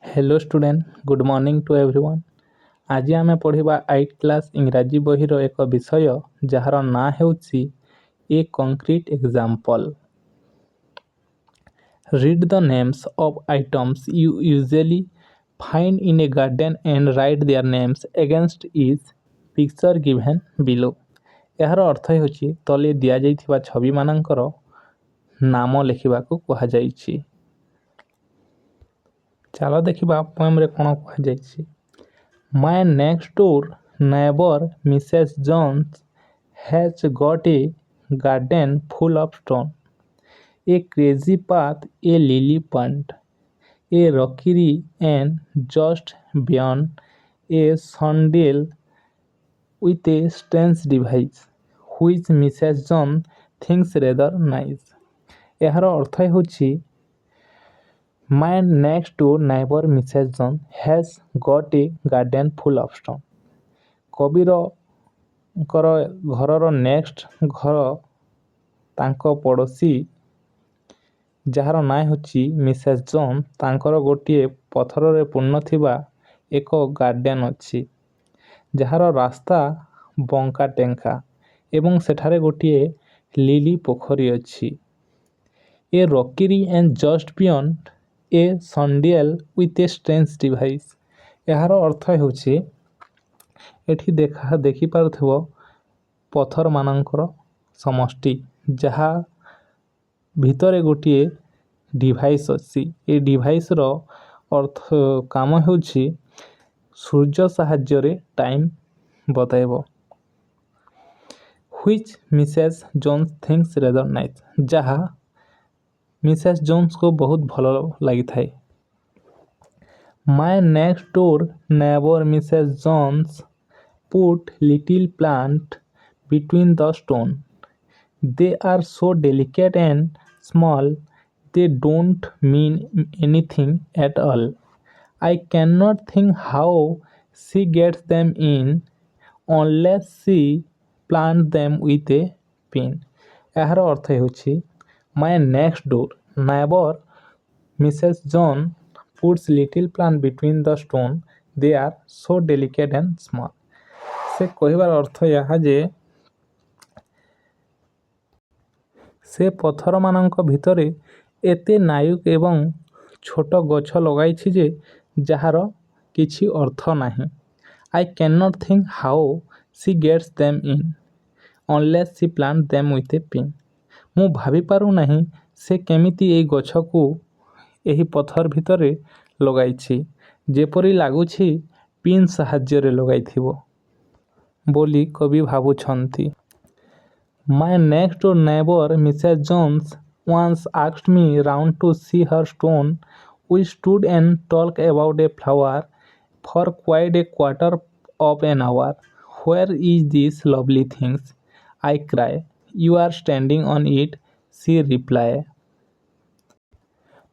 Hello student good morning to everyone. आज आम पढ़ा 8th क्लास इंग्राजी बहीर एक विषय जार ना हेउछि a concrete example. Read the names of items you usually find in a garden and write their names against each picture given below. यार अर्थ हेउछि तले दिया जाइथिबा छवि मानकर नाम लिखिबाकू कहा जाइछि। चलो देखा पोएम रे कौन कहुछि। My next door neighbour Mrs Jones has got a garden full of stone, a crazy path, a lily pond, a rockery and just beyond a sundial with a strange device which Mrs. John thinks rather nice। यार अर्थ हेउछि my next door neighbour Mrs John has got a garden full of stone. कबीर घरर next घर तांको पड़ोसी jar ना होछि मिसेस जॉन तांकर गोटे पथर रे पूर्ण थिबा एक गार्डन अछि जार रास्ता बंका टेंका एवं सेठारे गोटे लिली पोखरी अछि। A rockery and just beyond a sundial with a strange device. यार अर्थ हेउछि एठी देखि पारुथिबो पथर मानकर समष्टि जहा भितरे गोटे डिवाइस अछि। ए डिवाइस रो अर्थ काम हेउछि सूर्य साहाय्य रे टाइम बताइबो। Which Mrs Jones thinks rather nice, जहा मिसेस जोन्स को बहुत भलो लगी थाए। My next door neighbour Mrs Jones put little plant between the stone, they are so delicate and small they don't mean anything at all. I cannot think how she gets them in unless she plant them with a pin। यार अर्थ हेउछि my next door neighbour Mrs John puts little plant between the stone, they are so delicate and small. से कहबार अर्थ यह जे से पथर मानक भितरे एते नायुक एवं छोट गछ लगाइछि जे जहार किछि अर्थ नाही। I can not think how she gets them in unless she plant them with a pin. मु भाभी पारु नाही से केमिति ए गछ को एही पथर भितरे लगाइछि जेपरि लागुछि पिन साहाय्य रे लगाइथिबो बोली कवि भाबुछंती। My next door neighbor Mrs. Jones once asked me round to see her stone. We stood and talked about a flower for quite a quarter of an hour. Where is this lovely things? I cried. You are standing on it, she replied।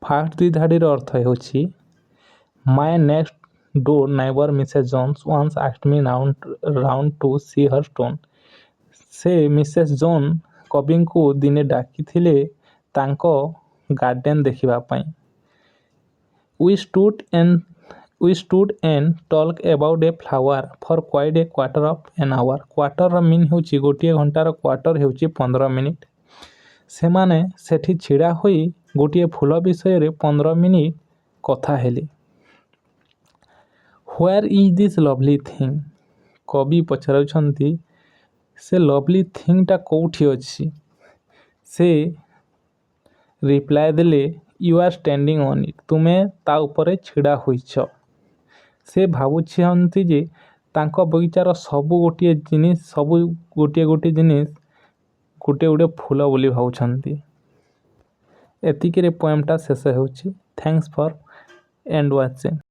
First दुई धाड़ीर अर्थ हेउछि my next door neighbour Mrs Jones once asked me round to see her stone। से Mrs Jones कवि को दिने डाकिथिले तांको garden देखिबा पई। We stood and talked about a flower for quite a quarter of an hour। Quarter mean हेउछि गोटे घंटार क्वार्टर हेउछि 15 मिनिट। से माने सेठी छिड़ा होई गोटे फूल विषय रे 15 मिनिट कथा हेले। Where is this lovely thing? कवि पचराउछंती से लवली थिंगटा कोठी अछि। से रिप्लाई देले you are standing on it, तुमे ता ऊपर छिड़ा होइछ। से भाबुछंती जे तांको बगीचार सबु गोटे जिनिस सबु गोटे जिनिस गोटे फूल बोली भाबुछंती। एतिके रे पोएमटा शेष हेउछि। Thanks for and watching.